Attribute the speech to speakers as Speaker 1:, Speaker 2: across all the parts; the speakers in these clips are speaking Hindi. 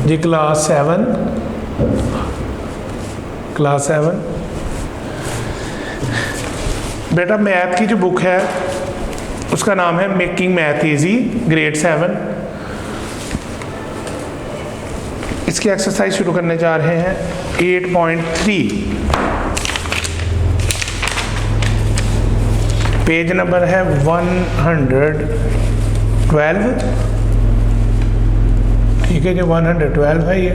Speaker 1: जी क्लास 7 बेटा मैथ की जो बुक है उसका नाम है मेकिंग मैथ इजी ग्रेड 7। इसकी एक्सरसाइज शुरू करने जा रहे हैं 8.3। पेज नंबर है 112। ठीक है जी 112 है ये,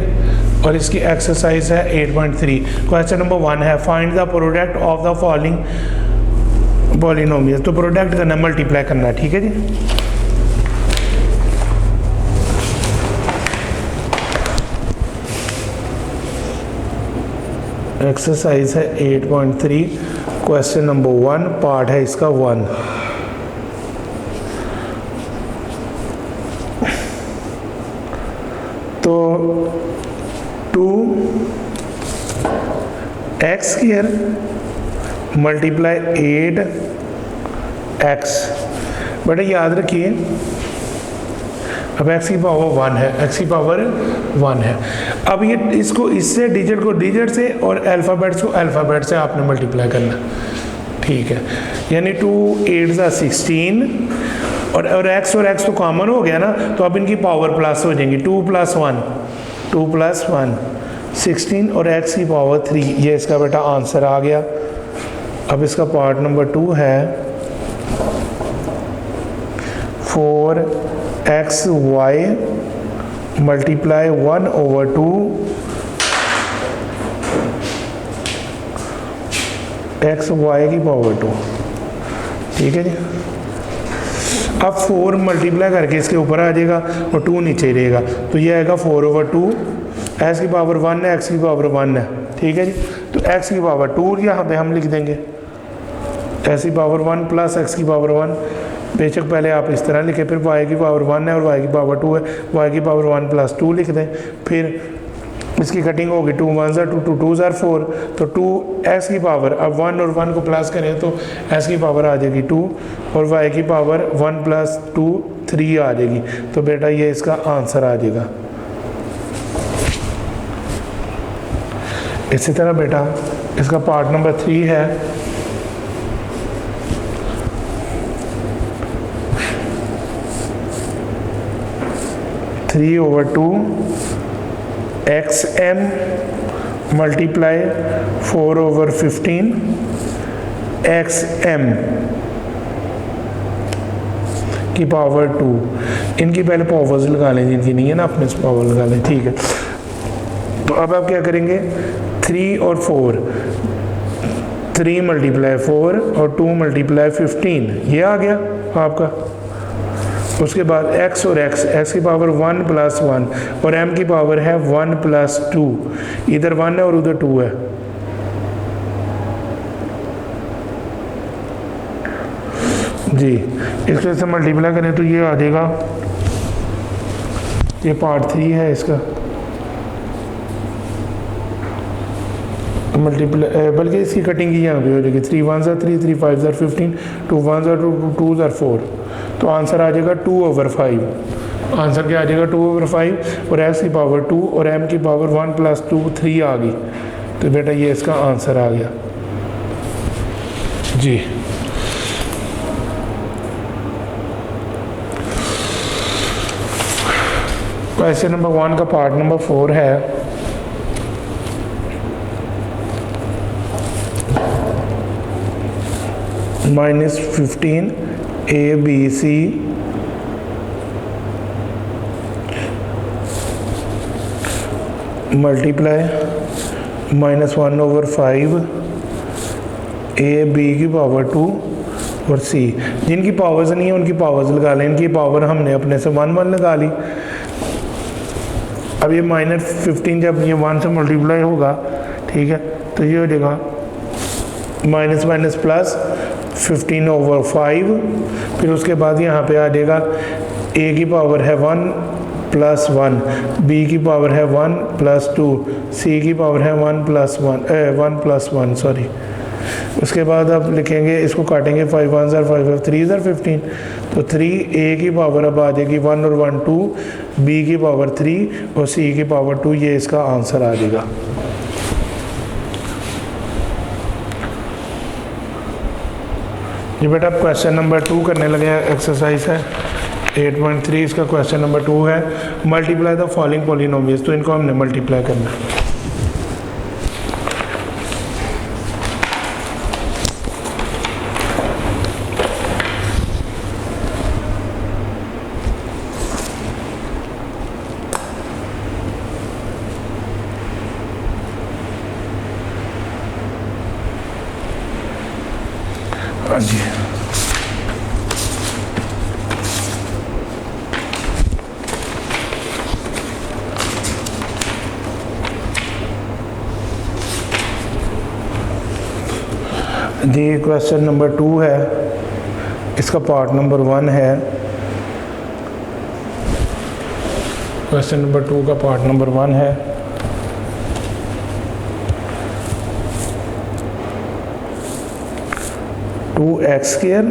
Speaker 1: और इसकी एक्सरसाइज है 8.3। क्वेश्चन नंबर 1 है find the product of the following polynomial. तो प्रोडक्ट करना मल्टीप्लाई करना, ठीक है जी। एक्सरसाइज है 8.3। क्वेश्चन नंबर 1 पार्ट है इसका 1। तो 2x² मल्टीप्लाई 8x। बेटा याद रखिए अब x की पावर 1 है, x की पावर 1 है। अब ये इसको इससे डिजिट को डिजिट से और अल्फ़ाबेट्स को अल्फ़ाबेट से आपने मल्टीप्लाई करना, ठीक है। यानी 2 8 16 और x तो कॉमन हो गया ना, तो अब इनकी पावर प्लस हो जाएंगी। 2 + 1 16 और x की पावर 3। ये इसका बेटा आंसर आ गया। अब इसका पार्ट नंबर 2 है 4xy मल्टीप्लाई 1/2 xy की पावर 2, ठीक है जी। अब 4 मल्टीप्लाई करके इसके ऊपर आ जाएगा और 2 नीचे रहेगा, तो ये आएगा 4/2। x की पावर 1 है, x की पावर 1 है, ठीक है जी। तो x की पावर 2 यहाँ पे हम लिख देंगे, x की पावर 1 प्लस x की पावर 1। बेशक पहले आप इस तरह लिखें, फिर y की पावर 1 है और y की पावर 2 है, y की पावर 1 + 2 लिख दें। फिर इसकी कटिंग होगी 2 1 2 2 2 4, तो 2x की पावर, अब 1 और 1 को प्लस करें तो x की पावर आ जाएगी 2 और y की पावर 1 + 2 3 आ जाएगी। तो बेटा ये इसका आंसर आ जाएगा। इसी तरह बेटा इसका पार्ट नंबर 3 है 3/2 xm मल्टीप्लाई 4/15 xm की पावर 2। इनकी पहले पावर्स लगा लें, जिनकी नहीं है ना अपने पावर लगा लें, ठीक है। तो अब आप क्या करेंगे 3 और 4, 3 मल्टीप्लाई 4 और 2 मल्टीप्लाई 15, ये आ गया आपका। उसके बाद x और x की पावर 1 + 1 और m की पावर है 1 + 2। इधर 1 है और उधर 2 है, जी। इसके से मल्टीप्लाई करें तो ये आ जाएगा, ये पार्ट 3 है इसका मल्टीप्लाई, बल्कि इसकी कटिंग ही यहाँ पे हो जाएगी। 3 1 3 3 5 15 2 1 2 2 4, तो आंसर आ जाएगा 2/5। आंसर क्या आ जाएगा 2/5 और x की पावर 2 और m की पावर 1 + 2 3 आ गई। तो बेटा ये इसका आंसर आ गया जी। क्वेश्चन नंबर 1 का पार्ट नंबर 4 है -15 ABC मल्टीप्लाई -1/5 AB की पावर 2 और C। जिनकी पावर्स नहीं है उनकी पावर्स लगा लें। इनकी पावर हमने अपने से 1 1 लगा ली। अब ये -15 जब ये 1 से मल्टीप्लाई होगा, ठीक है, तो ये हो जाएगा माइनस प्लस 15/5। फिर उसके बाद यहाँ पे आ जाएगा a की पावर है 1 + 1, b की पावर है 1 + 2, c की पावर है 1 + 1 सॉरी उसके बाद आप लिखेंगे, इसको काटेंगे, 5 1 ज़ार 5 3 ज़ार 15, तो 3 ए की पावर अब आ जाएगी 1 और 1 2, बी की पावर 3 और सी की पावर 2, ये इसका आंसर आ जाएगा। ये बेटा क्वेश्चन नंबर 2 करने लगे हैं, एक्सरसाइज है 8.3, इसका क्वेश्चन नंबर 2 है मल्टीप्लाई द फॉलोइंग पॉलिनोमियल्स, तो इनको हमने मल्टीप्लाई करना है। हाँ जी, जी क्वेश्चन नंबर 2 है, इसका पार्ट नंबर 1 है। क्वेश्चन नंबर 2 का पार्ट नंबर 1 है, to x square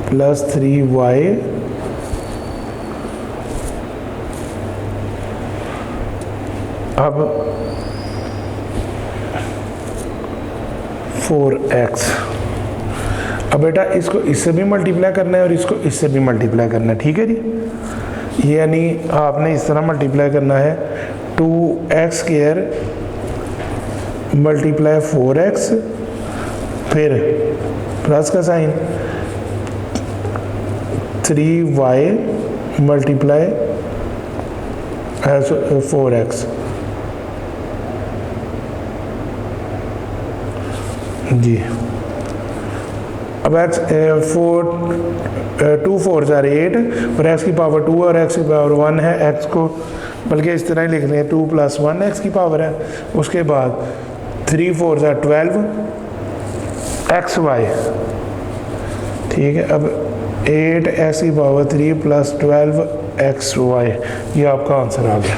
Speaker 1: plus 3y अब 4x। अब बेटा इसको इससे भी मल्टीप्लाई करना है और इसको इससे भी मल्टीप्लाई करना है, ठीक है जी। ये यानी आपने इस तरह मल्टीप्लाई करना है, 2x स्क्वायर मल्टीप्लाई 4x, फिर प्लस का साइन 3y मल्टीप्लाई 4x जी। अब x 2 4 ज़ार 8 और x की पावर 2 और x की पावर 1 है, x को बल्कि इस तरह ही लिख लें, 2 + 1 x की पावर है। उसके बाद 3 4 ज़ार 12 xy, ठीक है। अब 8x की पावर 3 + 12 xy, ये आपका आंसर आ गया।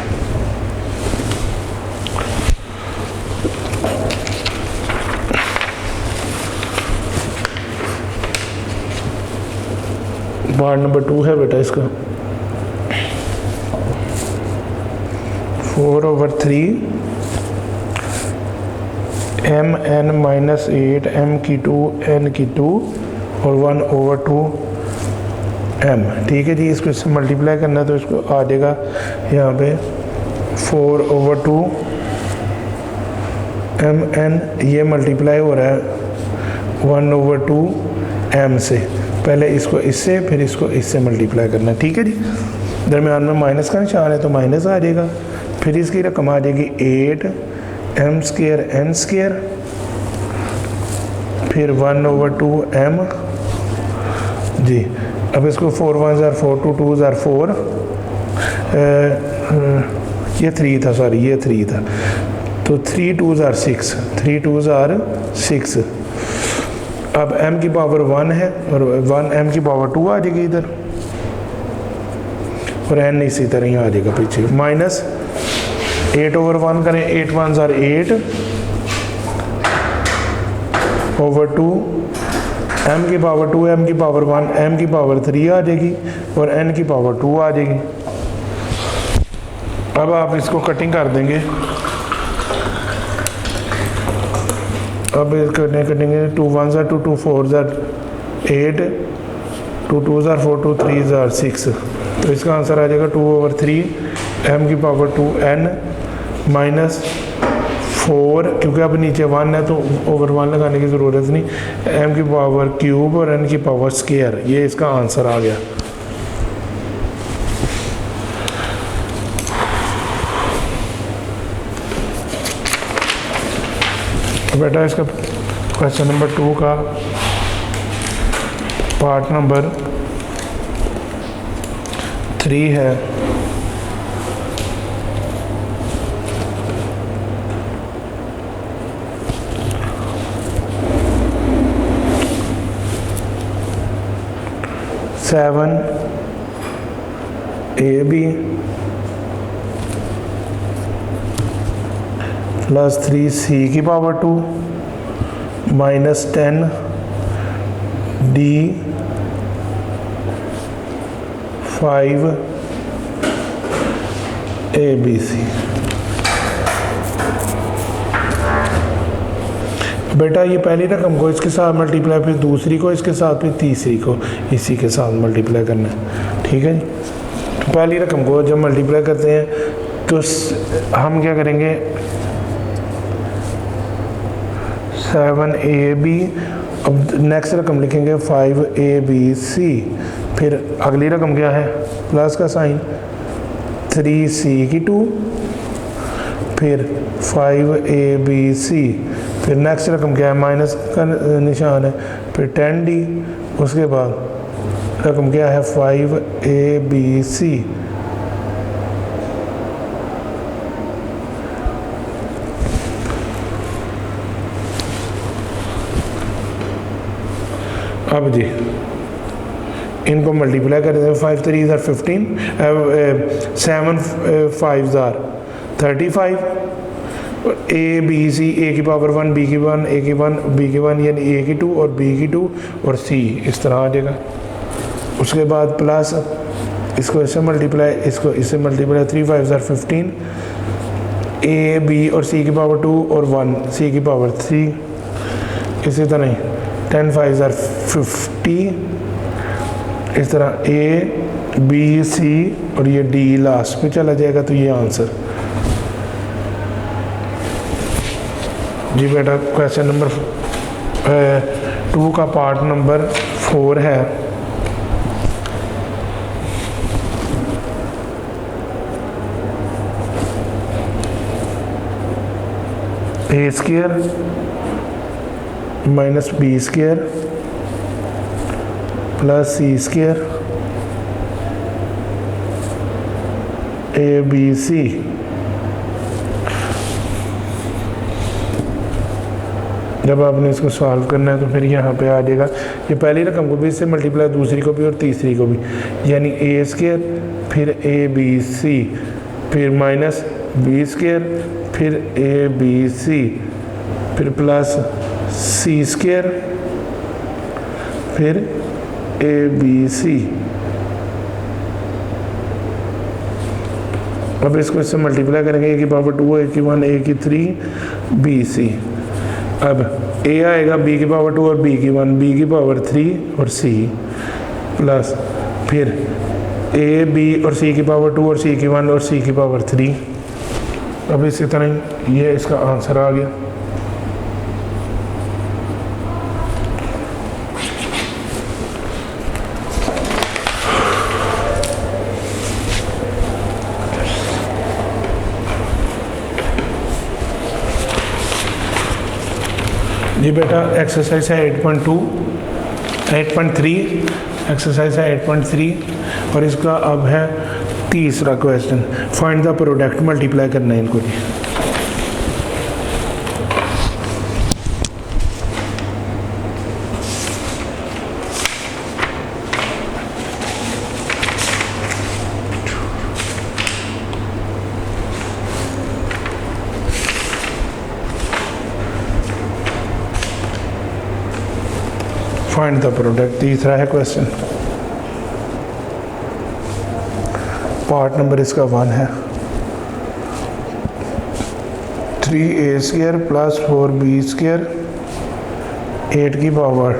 Speaker 1: पार्ट नंबर 2 है बेटा इसका, 4/3 mn-8 m की 2 n की 2 और 1/2 m, ठीक है जी। इसको इससे मल्टीप्लाई करना है तो इसको आ जाएगा यहाँ पे 4/2 mn, ये मल्टीप्लाई हो रहा है 1/2 m से। पहले इसको इससे फिर इसको इससे मल्टीप्लाई करना है, ठीक है जी। दरम्यान में माइनस का निशान है तो माइनस आ जाएगा, फिर इसकी रकम आ जाएगी 8 m² n², फिर 1/2 m जी। अब इसको 4 1 ज़ार 4 2 ज़ार 4, ये 3 था, सॉरी ये 3 था, तो 3 2 ज़ार 6, 3 2 ज़ार 6। अब m की पावर 1 है और 1 m की पावर 2 आ जाएगी इधर, और n इसी तरह ही आ जाएगा पीछे। माइनस 8/1 करें, 8 1 ज़ार 8 over 2 m की पावर 2, m की पावर 1, m की पावर 3 आ जाएगी और n की पावर 2 आ जाएगी। अब आप इसको कटिंग कर देंगे, अब कटेंगे 2 1 ज़ार 2 2 4 ज़ार 8 2 2 ज़ार 4 2 3 ज़ार 6, तो इसका आंसर आ जाएगा 2/3 m की पावर 2 n माइनस 4, क्योंकि अब नीचे 1 है तो ओवर 1 लगाने की ज़रूरत नहीं, m की पावर क्यूब और n की पावर स्क्वायर, ये इसका आंसर आ गया। बेटा इसका क्वेश्चन नंबर 2 का पार्ट नंबर 3 है, सेवन AB + 3C की पावर 2 माइनस 10 डी 5 ABC। बेटा ये पहली रकम को इसके साथ मल्टीप्लाई, फिर दूसरी को इसके साथ, फिर तीसरी को इसी के साथ मल्टीप्लाई करना है। ठीक है जी। तो पहली रकम को जब मल्टीप्लाई करते हैं तो हम क्या करेंगे, 7AB, अब नेक्स्ट रकम लिखेंगे 5ABC, फिर अगली रकम क्या है, प्लस का साइन, 3C की 2, फिर 5ABC, फिर नेक्स्ट रकम क्या है, माइनस का निशान है, फिर 10D, उसके बाद रकम क्या है 5ABC। अब जी इनको मल्टीप्लाई कर देते हैं, 5 3 ज़ार 15, 7 5 ज़ार 35, ए बी सी, ए की पावर 1, बी की 1, ए की 1, बी की 1, यानी ए की 2 और बी की 2 और सी इस तरह आ जाएगा। उसके बाद प्लस इसको इससे मल्टीप्लाई, इसको इससे मल्टीप्लाई, 3 5 ज़ार 15, ए बी और सी की पावर 2 और 1 सी की पावर 3, इसी तरह 10 5 ज़ार 50, इस तरह ए बी सी और ये डी लास्ट में चला जाएगा। तो ये आंसर जी बेटा क्वेश्चन नंबर 2 का पार्ट नंबर 4 है। A square minus b square plus c square a b c. जब आपने इसको सॉल्व करना है तो फिर यहाँ पे आ जाएगा, ये पहली रकम को भी इससे मल्टीप्लाई, दूसरी को भी और तीसरी को भी, यानी ए स्क्वायर फिर ए बी सी फिर माइनस बी स्क्वायर फिर ए बी सी फिर प्लस सी स्क्वायर फिर ए बी सी। अब इसको इससे मल्टीप्लाई करेंगे, ए की पावर 2, ए की 1, ए की 3, बी सी। अब ए आएगा बी की पावर 2 और बी की 1, बी की पावर 3 और सी, प्लस फिर ए बी और सी की पावर 2 और सी की 1 और सी की पावर 3। अब इसी तरह ये इसका आंसर आ गया। जी बेटा एक्सरसाइज है 8.3 एक्सरसाइज है 8.3 और इसका अब है तीसरा question, find the product, multiply करना है इनको जी। फाइंड द प्रोडक्ट, तीसरा है क्वेश्चन, पार्ट नंबर इसका 1 है। 3a square plus 4b square 8 की पावर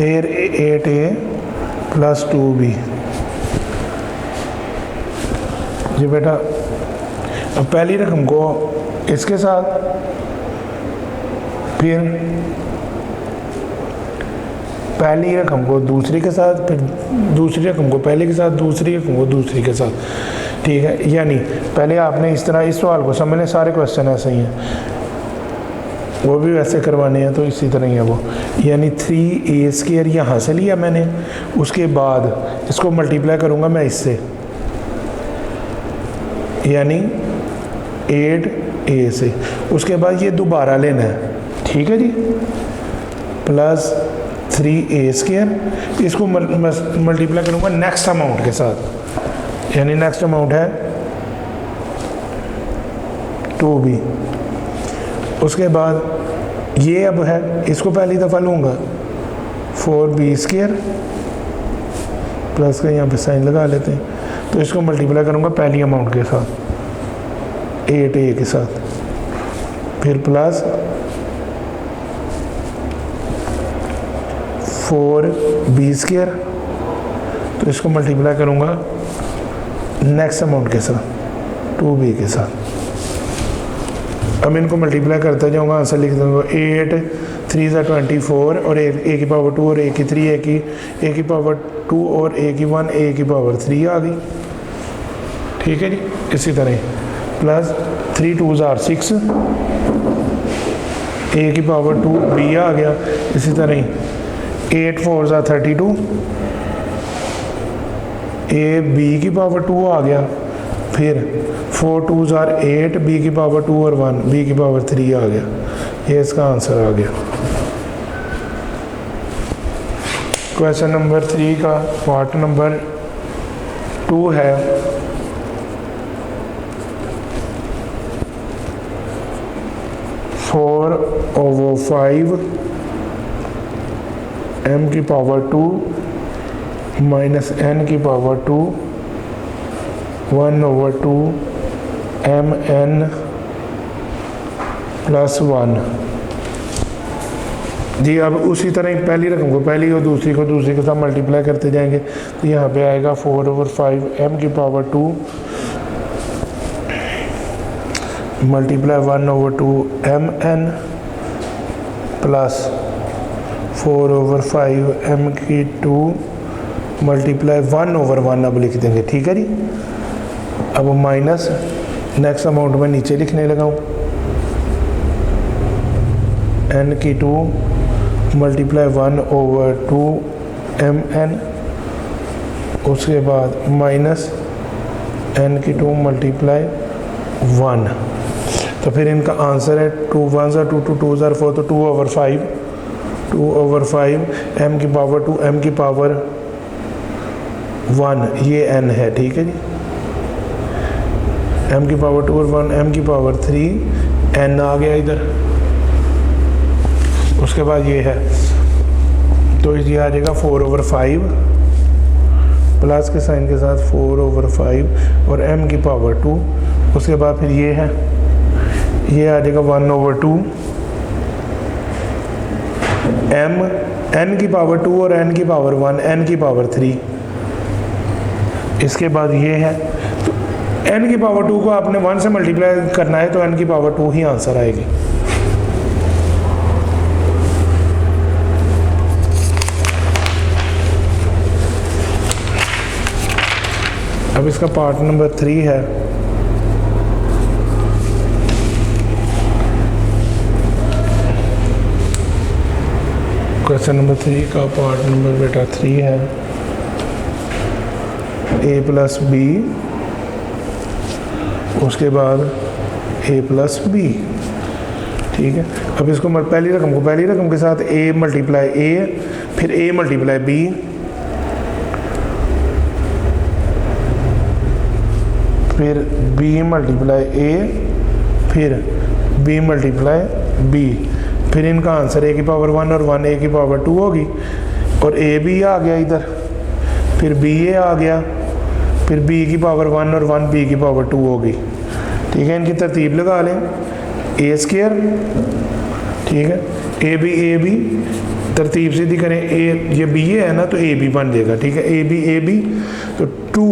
Speaker 1: 8a प्लस 2b। जी बेटा अब पहली रकम को इसके साथ, फिर पहली रकम को दूसरी के साथ, फिर दूसरी रकम को पहले के साथ, दूसरी रकम को दूसरी के साथ। ठीक है, यानी पहले आपने इस तरह इस सवाल को समझने, सारे क्वेश्चन ऐसे ही हैं, वो भी वैसे करवाने हैं तो इसी तरह ही है वो। यानी 3a स्क्वायर यहाँ से लिया मैंने, उसके बाद इसको मल्टीप्लाई करूँगा मैं इससे, यानी 8a से, उसके बाद ये दोबारा लेना है। ठीक है जी, प्लस 3a स्क्वायर, इसको मल्टीप्लाई करूँगा नेक्स्ट अमाउंट के साथ, यानी नेक्स्ट अमाउंट है 2b। उसके बाद ये अब है, इसको पहली दफ़ा लूँगा 4b² प्लस का यहाँ पे साइन लगा लेते हैं, तो इसको मल्टीप्लाई करूँगा पहली अमाउंट के साथ 8a के साथ, फिर प्लस 4b², तो इसको मल्टीप्लाई करूँगा नेक्स्ट अमाउंट के साथ 2b के साथ। अब इनको मल्टीप्लाई करता जाऊँगा, आंसर लिख दूँगा 8 3 24 और a की पावर 2 और a की 3, a की पावर 2 और a की 1, a की पावर 3 आ गई। ठीक है जी, इसी तरह प्लस 3 2s are 6, a की पावर 2 b आ गया। इसी तरह 8 4s are 32, a b की पावर 2 आ गया। फिर 4 2s are 8, b की पावर 2 और 1, b की पावर 3 आ गया। ये इसका आंसर आ गया। क्वेश्चन नंबर 3 का पार्ट नंबर 2 है, फोर ओवर 5 m की पावर 2 माइनस n की पावर 2 1/2 mn प्लस 1। जी अब उसी तरह ही पहली रकम को पहली और दूसरी को दूसरी के साथ मल्टीप्लाई करते जाएंगे, तो यहाँ पे आएगा 4/5 m की power 2 multiply 1/2 mn plus 4/5 m की 2 मल्टीप्लाई 1/1 अब लिख देंगे। ठीक है जी, अब माइनस नेक्स्ट अमाउंट में नीचे लिखने लगा हूँ, n की 2 मल्टीप्लाई 1/2 mn, उसके बाद माइनस n की 2 मल्टीप्लाई 1। तो फिर इनका आंसर है 2 1s are 2 2 2s are 4, तो 2/5 m की पावर 2 m की पावर 1, ये n है। ठीक है जी, m की पावर 2 और 1 m की पावर 3, n आ गया इधर। उसके बाद ये है, तो ये आ जाएगा 4/5 प्लस के साइन के साथ 4/5 और m की पावर 2। उसके बाद फिर ये है, ये आ जाएगा 1/2 m n की पावर 2 और n की पावर 1 n की पावर 3। इसके बाद ये है, तो n की पावर 2 को आपने 1 से मल्टीप्लाई करना है, तो n की पावर 2 ही आंसर आएगी। अब इसका पार्ट नंबर 3 है, क्वेश्चन नंबर 3 का पार्ट नंबर बेटा 3 है, a प्लस बी, उसके बाद a प्लस बी। ठीक है, अब इसको पहली रकम के साथ a मल्टीप्लाई a, फिर a मल्टीप्लाई b, फिर b मल्टीप्लाई a, फिर b मल्टीप्लाई b। फिर इनका आंसर a की पावर 1 और 1 a की पावर 2 होगी, और a b आ गया इधर, फिर b a आ गया, फिर b की पावर 1 और 1 b की पावर 2 होगी। ठीक है, इनकी तरतीब लगा लें, a²। ठीक है, a b तरतीब सीधी करें, a ये b है ना, तो a b बन जाएगा। ठीक है, a b तो 2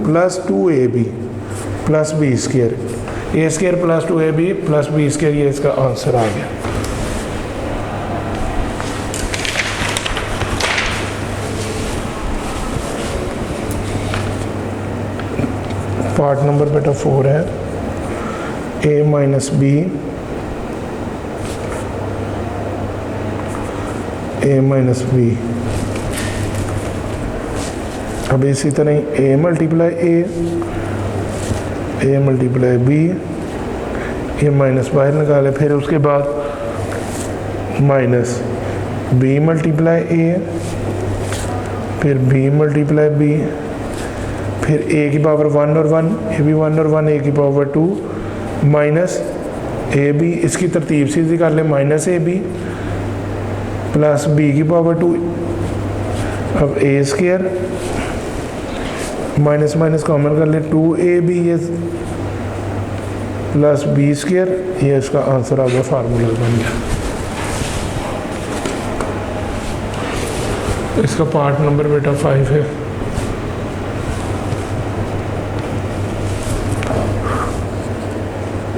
Speaker 1: plus 2ab plus b² a² plus 2ab plus b², ये इसका आंसर आ गया। पार्ट नंबर बेटा 4 है, a minus b, a minus b। अब इसी तरह a multiply a multiply b, ये माइनस बाहर निकाले, फिर उसके बाद माइनस b मल्टीप्लाई a, फिर b मल्टीप्लाई b, फिर a की पावर 1 और 1, ये भी 1 और 1 a की पावर 2, माइनस ए बी, इसकी तरतीब सीधी कर लें, minus a b plus b की पावर 2, अब a square minus minus common कर लें, 2ab ये प्लस बी स्क्वायर, ये इसका आंसर आ गया, फार्मूला बन गया। इसका पार्ट नंबर बेटा 5 है।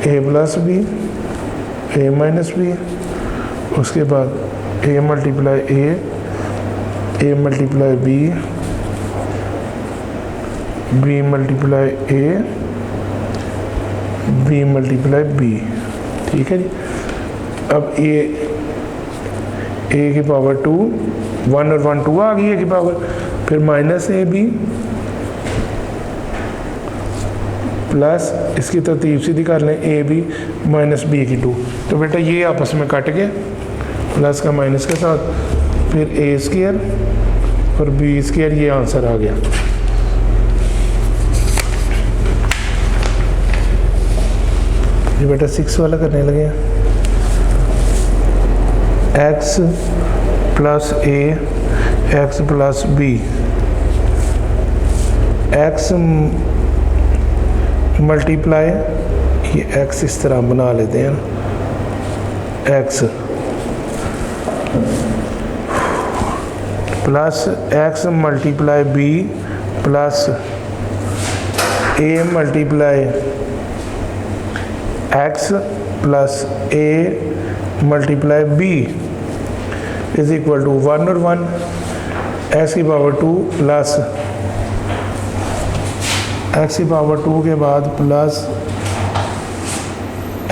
Speaker 1: A plus b, a minus B, उसके बाद A multiply A multiply B, B multiply A, B multiply B, ठीक है जी। अब ए की पावर 2, 1 और 1 2 आ गई ए की पावर, फिर माइनस ए बी प्लस इसकी तरतीब सीधी कर लें, ए बी माइनस बी की 2, तो बेटा ये आपस में कट गए प्लस का माइनस के साथ, फिर ए स्क्वायर और बी स्क्वायर, ये आंसर आ गया। ये बेटा 6 वाला करने लगे हैं, x plus a x plus b, x multiply, ये एक्स इस तरह बना लेते हैं, x plus x multiply b plus a multiply x plus a multiply b is equal to 1 और 1, एक्स की पावर 2 प्लस एक्स की पावर 2 के बाद प्लस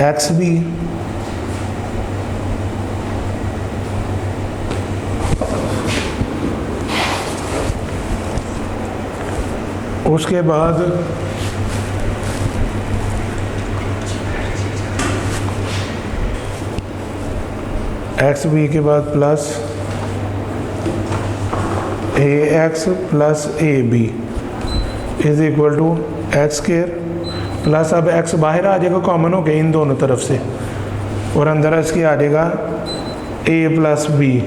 Speaker 1: एक्स बी, उसके बाद एक्स बी के बाद plus a x plus a b is equal to x square plus, अब एक्स बाहर आ जाएगा कॉमन हो गया इन दोनों तरफ से, और अंदर इसकी आ जाएगा ए प्लस बी,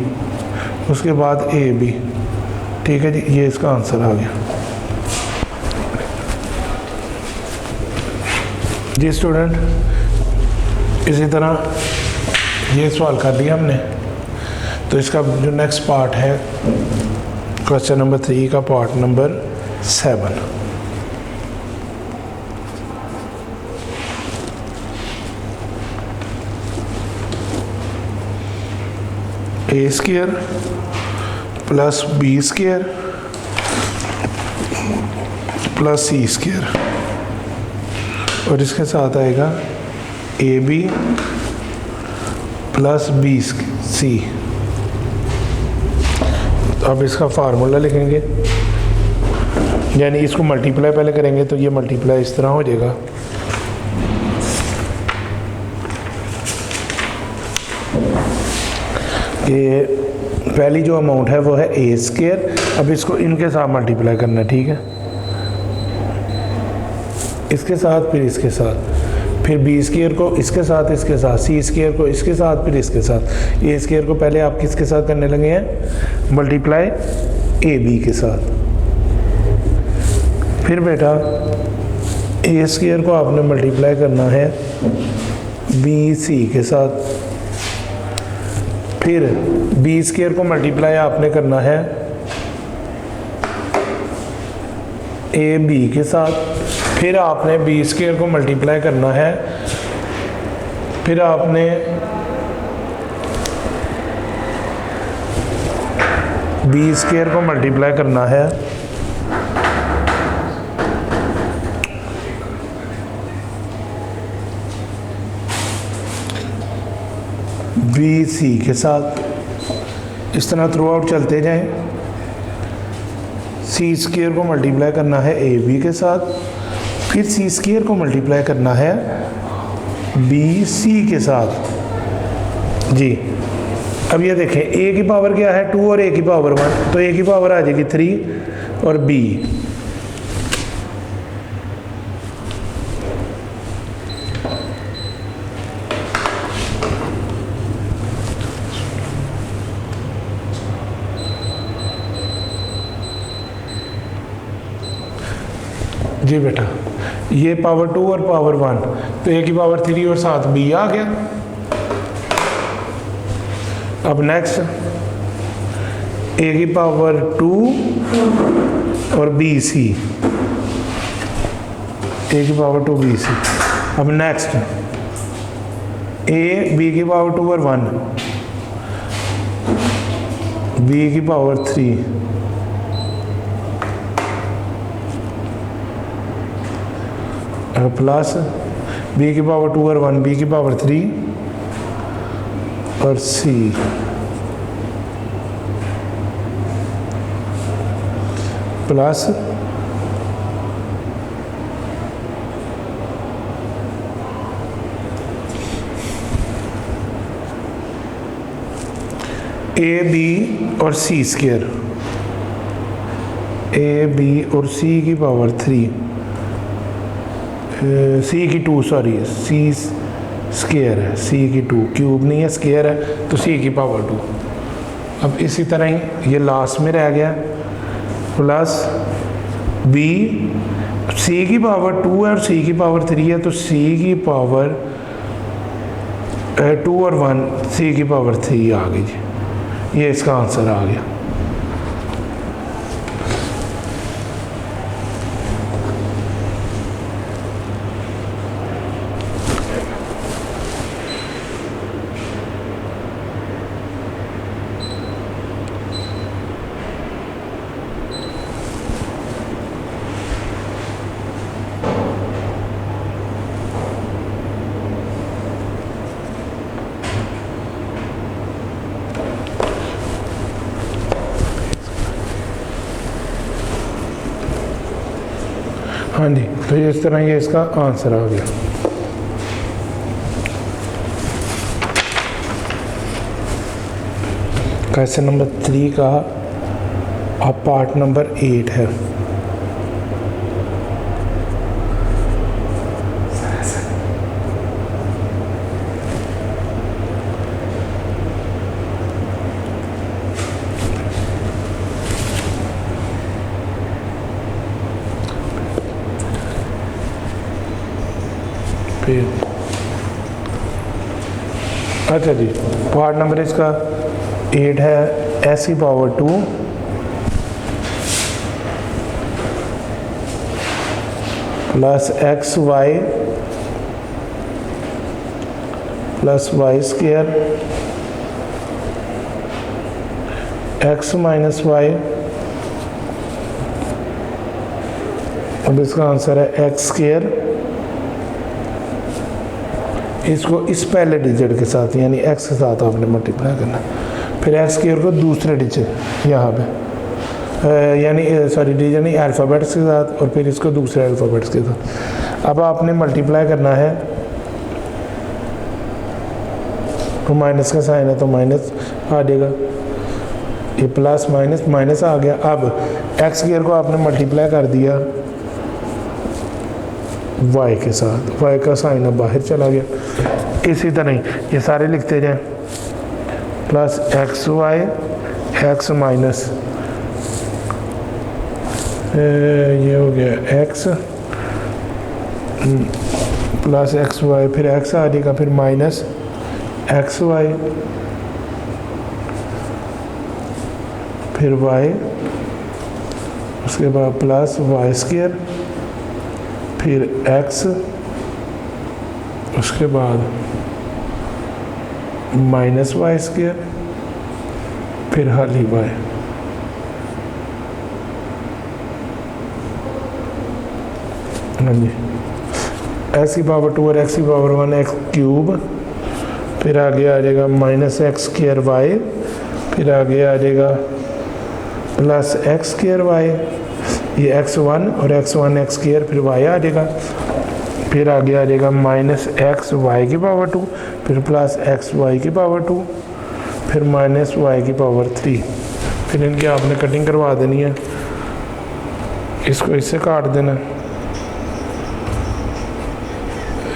Speaker 1: उसके बाद ए बी, ठीक है जी, ये इसका आंसर आ गया। जी स्टूडेंट, इसी तरह ये सवाल कर लिया हमने, तो इसका जो नेक्स्ट पार्ट है क्वेश्चन नंबर 3 का part number 7। A square plus b square plus c square, और इसके साथ आएगा a b plus b c. अब इसका फार्मूला लिखेंगे, यानी इसको मल्टीप्लाई पहले करेंगे, तो ये मल्टीप्लाई इस तरह हो जाएगा, कि पहली जो अमाउंट है वो है ए स्क्वायर, अब इसको इनके साथ मल्टीप्लाई करना है, ठीक है, इसके साथ फिर इसके साथ, फिर बी स्क्वायर को इसके साथ सी स्क्वायर को इसके साथ फिर इसके साथ, ए स्क्वायर को पहले आप किसके साथ करने लगे हैं, मल्टीप्लाई ए बी के साथ, फिर बेटा ए स्क्वायर को आपने मल्टीप्लाई करना है बी सी के साथ, फिर बी स्क्वायर को मल्टीप्लाई आपने करना है ए बी के साथ, फिर आपने बी स्क्वायर को मल्टीप्लाई करना है, फिर आपने बी स्क्वायर को मल्टीप्लाई करना है बी सी के साथ। इस तरह थ्रू आउट चलते जाएं। सी स्क्वायर को मल्टीप्लाई करना है ए बी के साथ, फिर सी स्क्वायर को मल्टीप्लाई करना है बी सी के साथ जी। अब ये देखें ए की पावर क्या है 2 और ए की पावर 1, तो ए की पावर आ जाएगी 3 और बी जी बेटा, ये पावर 2 और पावर 1, तो ए की पावर 3 और साथ बी आ गया। अब नेक्स्ट ए की पावर 2 और बी सी, ए की पावर 2 बी सी। अब नेक्स्ट ए बी की पावर 2 और 1, बी की पावर 3, प्लस बी की पावर 2 और 1, बी की पावर 3 और सी प्लस ए बी और सी स्क्वायर, ए बी और सी की पावर 3, सी की 2, सॉरी सी स्क्वायर है, सी की 2, क्यूब नहीं है स्क्वायर है, तो सी की पावर 2। अब इसी तरह ही ये लास्ट में रह गया, प्लस बी, सी की पावर 2 है और सी की पावर 3 है, तो सी की पावर 2 और 1, सी की पावर 3 आ गई जी। ये इसका आंसर आ गया। हाँ जी, तो इस तरह ये इसका आंसर आ गया। क्वेश्चन नंबर 3 का अब पार्ट नंबर 8 है। अच्छा जी, पार्ट नंबर इसका 8 है, एस की power 2 plus x y plus y square x minus y. अब इसका आंसर है एक्स स्क्वायर। इसको इस पहले डिजिट के साथ यानी एक्स के साथ आपने मल्टीप्लाई करना, फिर एक्स स्क्वायर को दूसरे डिजिट यहाँ पे यानी सॉरी डिजिट नहीं अल्फ़ाबेट्स के साथ, और फिर इसको दूसरे अल्फ़ाबेट्स के साथ। अब आपने मल्टीप्लाई करना है, तो माइनस का साइन है तो माइनस आ जाएगा, ये प्लस माइनस माइनस आ गया। अब एक्स स्क्वायर को आपने मल्टीप्लाई कर दिया y के साथ, y का साइन अब बाहर चला गया। इसी तरह ही ये सारे लिखते जाएं, plus x y x minus ये हो गया एक्स प्लस एक्स वाई, फिर एक्स आ जाएगा, फिर माइनस एक्स वाई, फिर वाई, उसके बाद प्लस वाई स्क्वायर, फिर एक्स, उसके बाद माइनस वाई स्क्वायर, फिर हाली वाई। हाँ जी, एक्स की पावर 2 और एक्स की पावर 1 एक्स क्यूब, फिर आगे आ जाएगा माइनस एक्स स्क्वायर वाई, फिर आगे आ जाएगा प्लस एक्स स्क्वायर वाई, ये x1 और x1 एक्स स्क्वायर, फिर y आ जाएगा, फिर आगे आ जाएगा माइनस एक्स वाई की पावर 2, फिर प्लस एक्स वाई की पावर 2, फिर माइनस वाई की पावर 3। फिर इनकी आपने कटिंग करवा देनी है, इसको इससे काट देना,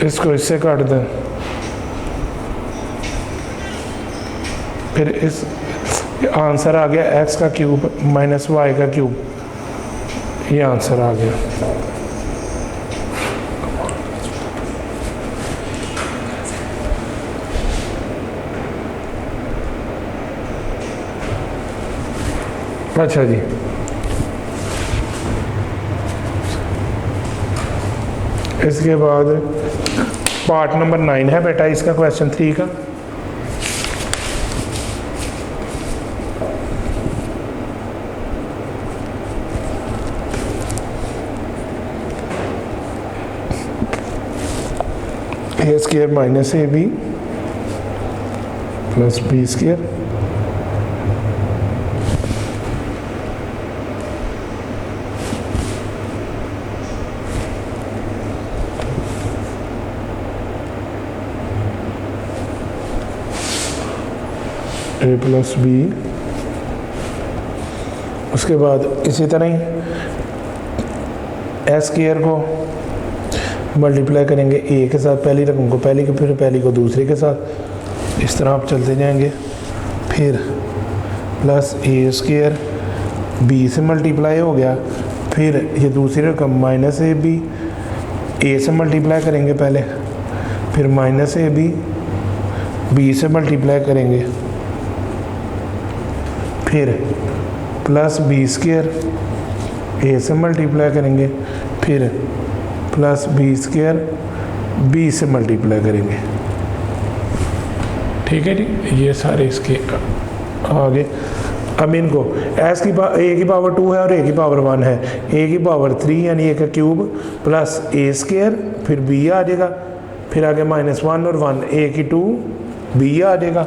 Speaker 1: इसको इससे काट दें, फिर इस आंसर आ गया x का क्यूब माइनस वाई का क्यूब, ये आंसर आ गया। अच्छा जी, इसके बाद पार्ट नंबर 9 है बेटा इसका, क्वेश्चन 3 का। A square minus a b plus b square a plus b. उसके बाद इसी तरह ही एस स्क्वायर को मल्टीप्लाई करेंगे ए के साथ, पहली रकम को पहली के, फिर पहली को दूसरे के साथ, इस तरह आप चलते जाएंगे। फिर प्लस ए स्क्वायर बी से मल्टीप्लाई हो गया, फिर ये दूसरी रकम माइनस ए बी, ए से मल्टीप्लाई करेंगे पहले, फिर माइनस ए बी, बी से मल्टीप्लाई करेंगे, फिर प्लस बी स्क्वायर ए से मल्टीप्लाई करेंगे, फिर प्लस बी स्क्वायर बी से मल्टीप्लाई करेंगे। ठीक है जी, ये सारे इसके आगे। अब इनको एस की ए की पावर 2 है और ए की पावर 1 है, ए की पावर 3 यानी ए का क्यूब प्लस ए स्क्वायर, फिर बी आ जाएगा, फिर आगे -1 और 1, ए की 2 बी आ जाएगा,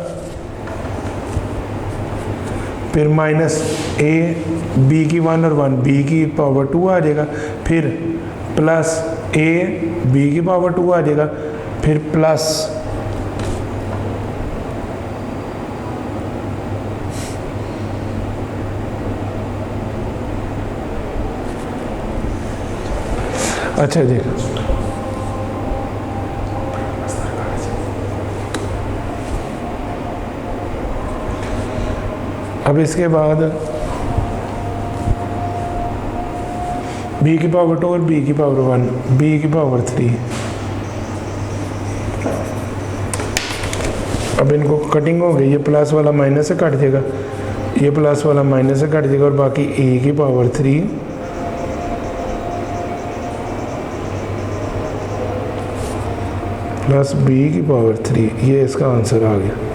Speaker 1: फिर माइनस ए बी की 1 और 1, बी की पावर 2 आ जाएगा, फिर प्लस ए बी की पावर 2 आ जाएगा, फिर प्लस अच्छा जी, अब इसके बाद बी की पावर 2 और बी की पावर 1, बी की पावर 3। अब इनको कटिंग हो गई, ये प्लस वाला माइनस से कट जाएगा, ये प्लस वाला माइनस से कट जाएगा, और बाकी ए की पावर 3 प्लस बी की पावर 3, ये इसका आंसर आ गया।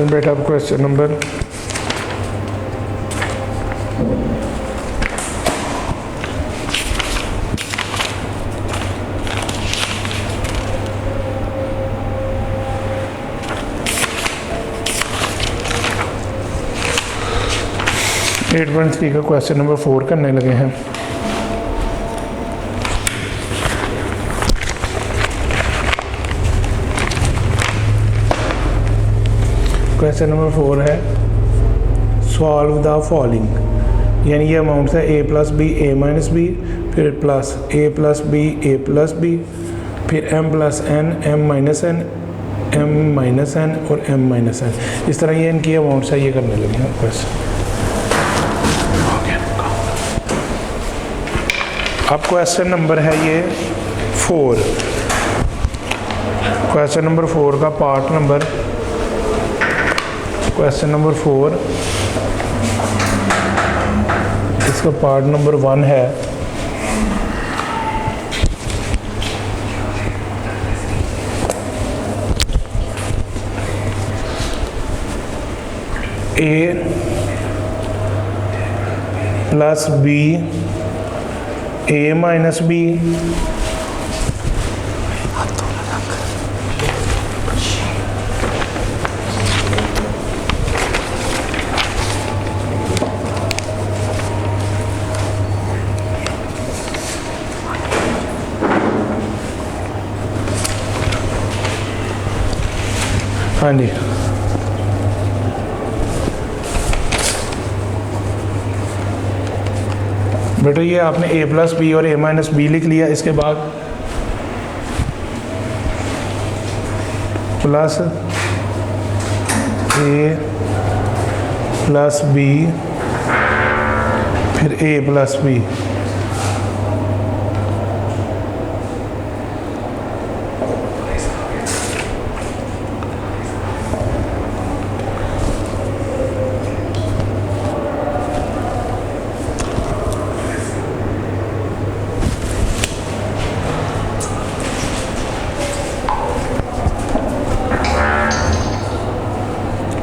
Speaker 1: बेटा अब क्वेश्चन नंबर 8.3 का क्वेश्चन नंबर 4 करने लगे हैं। क्वेश्चन नंबर 4 है सॉल्व द फॉलोइंग, यानी ये अमाउंट्स है a plus b, a minus b, फिर plus a plus b, a plus b, फिर m plus n, m minus n, m minus n और एम माइनस एन। इस तरह ये इनकी अमाउंट्स है, ये करने लगे हैं क्वेश्चन। अब क्वेश्चन नंबर है ये 4, क्वेश्चन नंबर 4 का पार्ट नंबर, क्वेश्चन नंबर 4 इसका पार्ट नंबर 1 है a plus b, a minus B, हाँ जी, बेटा ये आपने ए प्लस बी और ए माइनस बी लिख लिया, इसके बाद प्लस ए प्लस बी फिर a plus b.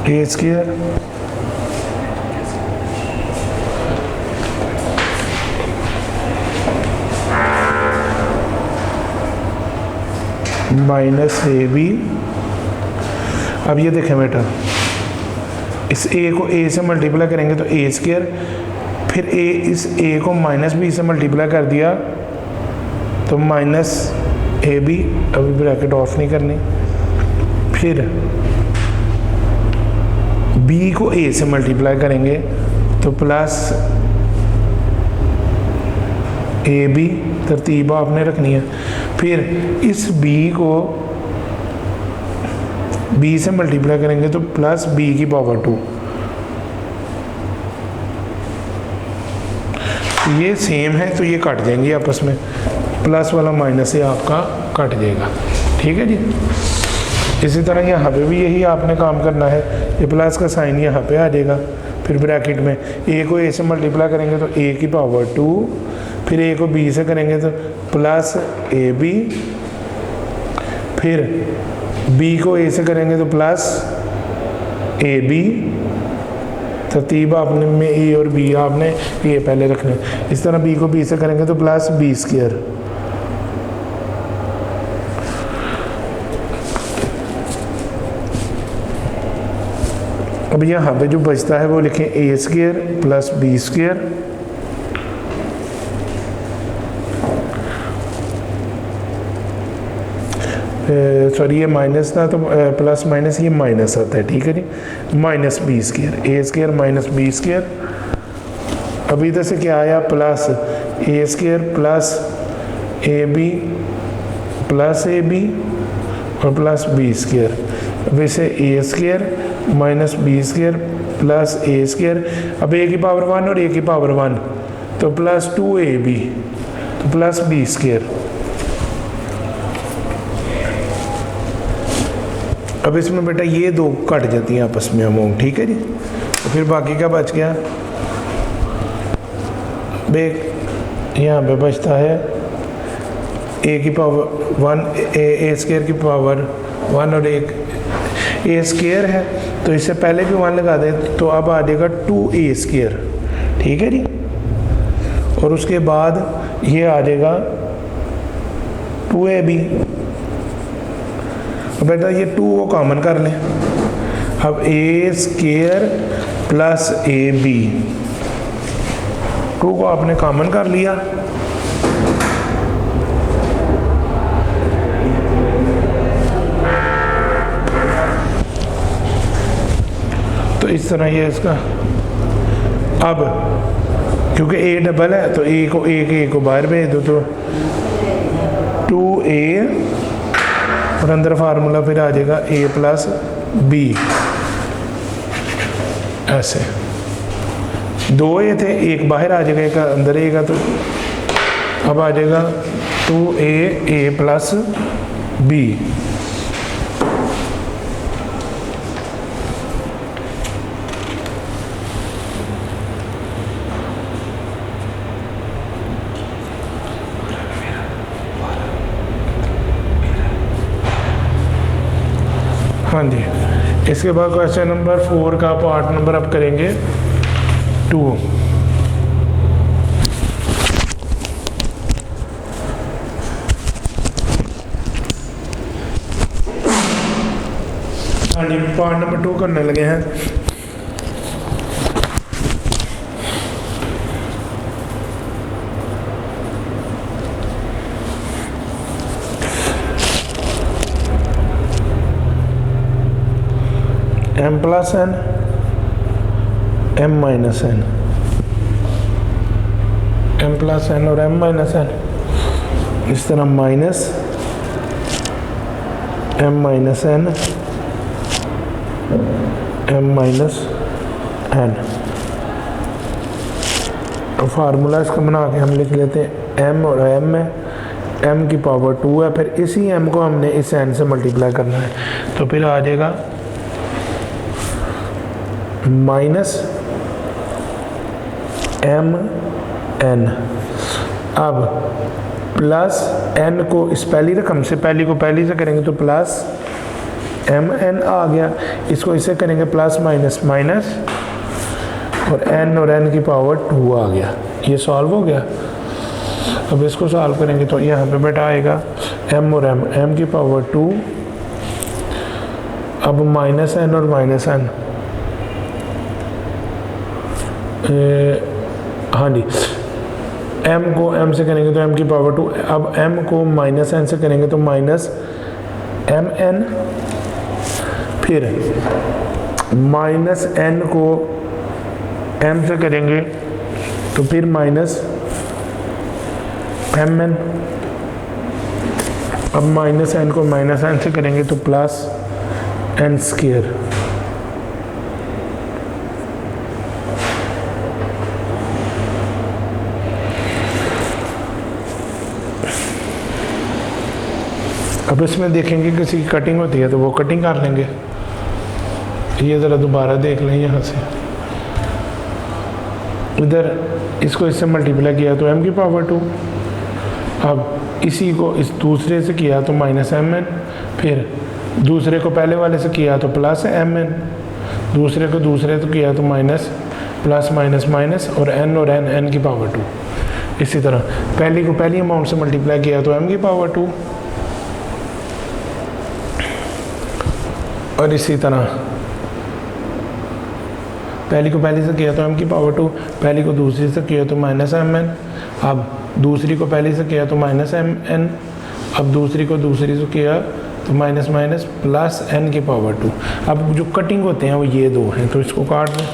Speaker 1: A square minus a b. अब ये देखें बेटा, इस ए को ए से मल्टीप्लाई करेंगे तो ए स्क्वायर, फिर ए इस ए को माइनस बी से मल्टीप्लाई कर दिया तो माइनस ए बी, अभी ब्रैकेट ऑफ नहीं करनी, फिर बी को ए से मल्टीप्लाई करेंगे तो प्लस ए बी, तरतीब आपने रखनी है। फिर इस बी को बी से मल्टीप्लाई करेंगे तो प्लस बी की पावर 2। ये सेम है तो ये काट देंगे आपस में, प्लस वाला माइनस से आपका कट जाएगा। ठीक है जी। इसी तरह यहाँ पे भी यही आपने काम करना है, ये प्लस का साइन यहाँ पे आ जाएगा, फिर ब्रैकेट में ए को ए से मल्टीप्लाई करेंगे तो ए की पावर 2, फिर ए को बी से करेंगे तो प्लस ए बी, फिर बी को ए से करेंगे तो प्लस ए बी। तरतीब आपने में ए और बी आपने ये पहले रखने। इस तरह बी को बी से करेंगे तो प्लस बी स्क्वायर। अब यहाँ पे जो बचता है वो लिखें a square plus b square, sorry ये माइनस था तो प्लस माइनस ये माइनस आता है। ठीक है जी, minus b square, a square minus b square. अभी इधर से क्या आया, plus a square plus a b plus a b और प्लस बी स्क्वायर। अब इसे a square minus b square plus a square. अब ए की पावर 1 और ए की पावर 1 तो प्लस 2ab तो प्लस बी स्क्वायर। अब इसमें बेटा ये दो कट जाती हैं आपस में अमाउंट। ठीक है जी। तो फिर बाकी क्या बच गया, देख यहाँ पे बचता है ए की पावर 1 ए स्क्वायर की पावर 1 और एक ए स्क्वायर है तो इससे पहले भी 1 लगा दें तो अब आ जाएगा 2a स्क्वायर। ठीक है जी। और उसके बाद ये आ जाएगा 2ab। बेटा ये 2 को कॉमन कर लें। अब a square plus a B, 2 को आपने कॉमन कर लिया तो इस तरह ये इसका। अब क्योंकि ए डबल है तो ए को बाहर भेज दो तो 2a और अंदर फार्मूला फिर आ जाएगा a प्लस बी। ऐसे 2a थे, एक बाहर आ जाएगा एक अंदर आएगा तो अब आ जाएगा 2a प्लस बी। हाँ जी। इसके बाद क्वेश्चन नंबर 4 का पार्ट नंबर अब करेंगे 2। हाँ जी, पार्ट नंबर 2 करने लगे हैं। m plus n m minus n, m plus n और m माइनस n, इस तरह minus m minus n m minus n. तो फार्मूला इसका बना के हम लिख लेते हैं एम और एम है, एम की पावर 2 है, फिर इसी एम को हमने इस एन से मल्टीप्लाई करना है, तो फिर आ जाएगा माइनस एम एन। अब प्लस एन को इस पहली रकम से, पहली को पहली से करेंगे तो प्लस एम एन आ गया, इसको इससे करेंगे प्लस माइनस माइनस, और एन की पावर 2 आ गया। ये सॉल्व हो गया। अब इसको सॉल्व करेंगे तो यहाँ पे बेटा आएगा एम और एम की पावर 2, अब माइनस एन और माइनस एन, हाँ जी, एम को एम से करेंगे तो एम की पावर 2, अब एम को माइनस एन से करेंगे तो माइनस एम एन, फिर माइनस एन को एम से करेंगे तो फिर माइनस एम एन, अब माइनस एन को माइनस एन से करेंगे तो प्लस एन स्क्वायर। अब इसमें देखेंगे किसी की कटिंग होती है तो वो कटिंग कर लेंगे। ये ज़रा दोबारा देख लें यहाँ से, इधर इसको इससे मल्टीप्लाई किया तो m की पावर 2, अब इसी को इस दूसरे से किया तो माइनस एम एन, फिर दूसरे को पहले वाले से किया तो प्लस एम एन, दूसरे को दूसरे से किया तो माइनस प्लस माइनस माइनस, और n की पावर 2। इसी तरह पहली को पहली अमाउंट से मल्टीप्लाई किया तो m की पावर 2, और इसी तरह पहली को पहली से किया तो m की पावर 2, पहली को दूसरी से किया तो माइनस एम एन, अब दूसरी को पहली से किया तो माइनस एम एन, अब दूसरी को दूसरी से किया तो माइनस माइनस प्लस n की पावर 2। अब जो कटिंग होते हैं वो ये दो हैं, तो इसको काट दें।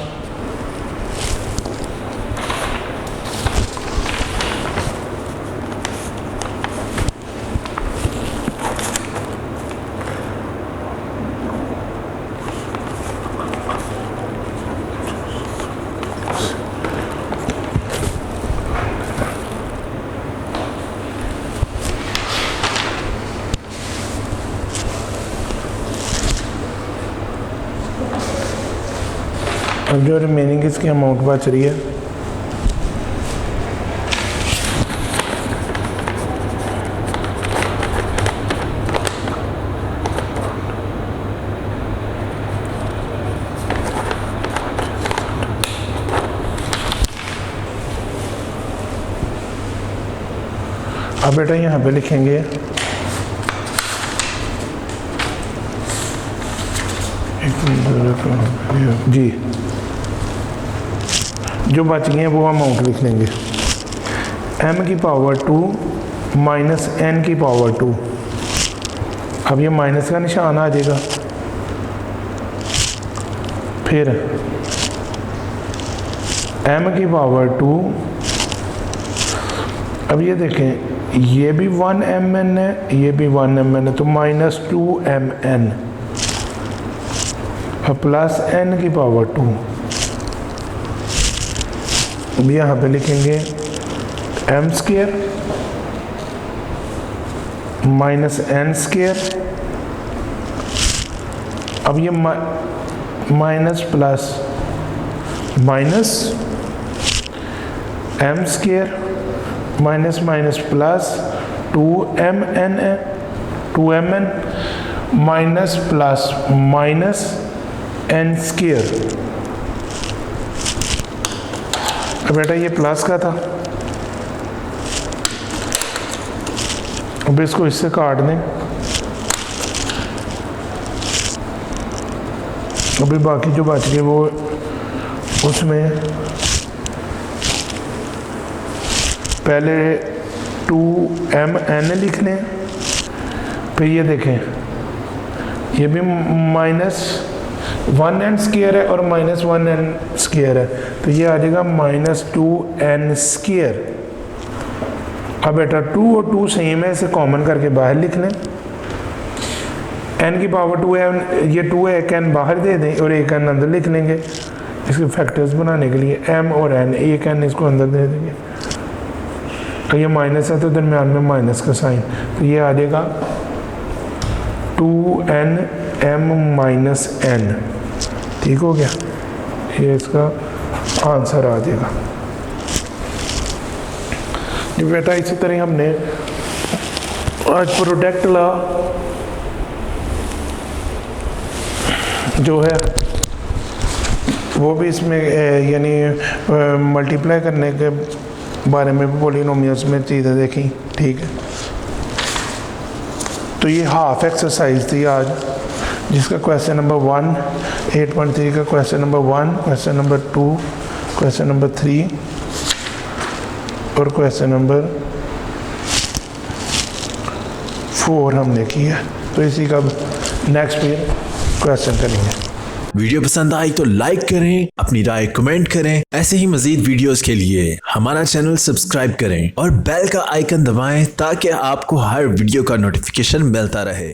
Speaker 1: अब जो रिमेनिंग इसकी अमाउंट बच रही है, अब बेटा यहाँ पे लिखेंगे जी, जो बच गए हैं वो अमाउंट लिख लेंगे, m की पावर 2 माइनस n की पावर 2। अब ये माइनस का निशान आ जाएगा, फिर m की पावर 2, अब ये देखें ये भी 1mn है, ये भी 1mn है, तो माइनस 2mn, अब प्लस n की पावर 2। अब यहाँ पे लिखेंगे m square minus n square, अब ये minus plus minus m square minus minus plus 2mn है, 2mn minus plus minus n square. अब बेटा ये प्लस का था, अब इसको इससे काट दें। अभी बाकी जो बच गए वो उसमें पहले 2mn लिख लें, फिर ये देखें ये भी माइनस 1n स्क्वायर है और माइनस 1n स्क्वायर है, तो ये आ जाएगा माइनस 2n स्क्वायर। अब बेटा 2 और 2 सेम है, इसे कॉमन करके बाहर लिख लें। n की पावर 2 है, ये 2 है, एक n बाहर दे दें और एक n अंदर लिख लेंगे। इसके फैक्टर्स बनाने के लिए m और n, एक n इसको अंदर दे देंगे, तो ये माइनस है तो दरम्यान में माइनस का साइन, तो ये आ जाएगा 2n m माइनस n। ठीक हो गया, ये इसका आंसर आ जाएगा। जी बेटा इसी तरह हमने आज प्रोडक्ट लॉ जो है वो भी इसमें यानी मल्टीप्लाई करने के बारे में भी पॉलिनोमियल्स में चीज़ें देखी। ठीक है, तो ये हाफ एक्सरसाइज थी आज, जिसका क्वेश्चन नंबर 1 8.3 का question number 1, question number 2, question number 3 और क्वेश्चन नंबर 4 हमने किया। तो इसी का नेक्स्ट फिर क्वेश्चन करेंगे।
Speaker 2: वीडियो पसंद आई तो लाइक करें, अपनी राय कमेंट करें। ऐसे ही मजीद वीडियोस के लिए हमारा चैनल सब्सक्राइब करें और बेल का आइकन दबाएं ताकि आपको हर वीडियो का नोटिफिकेशन मिलता रहे।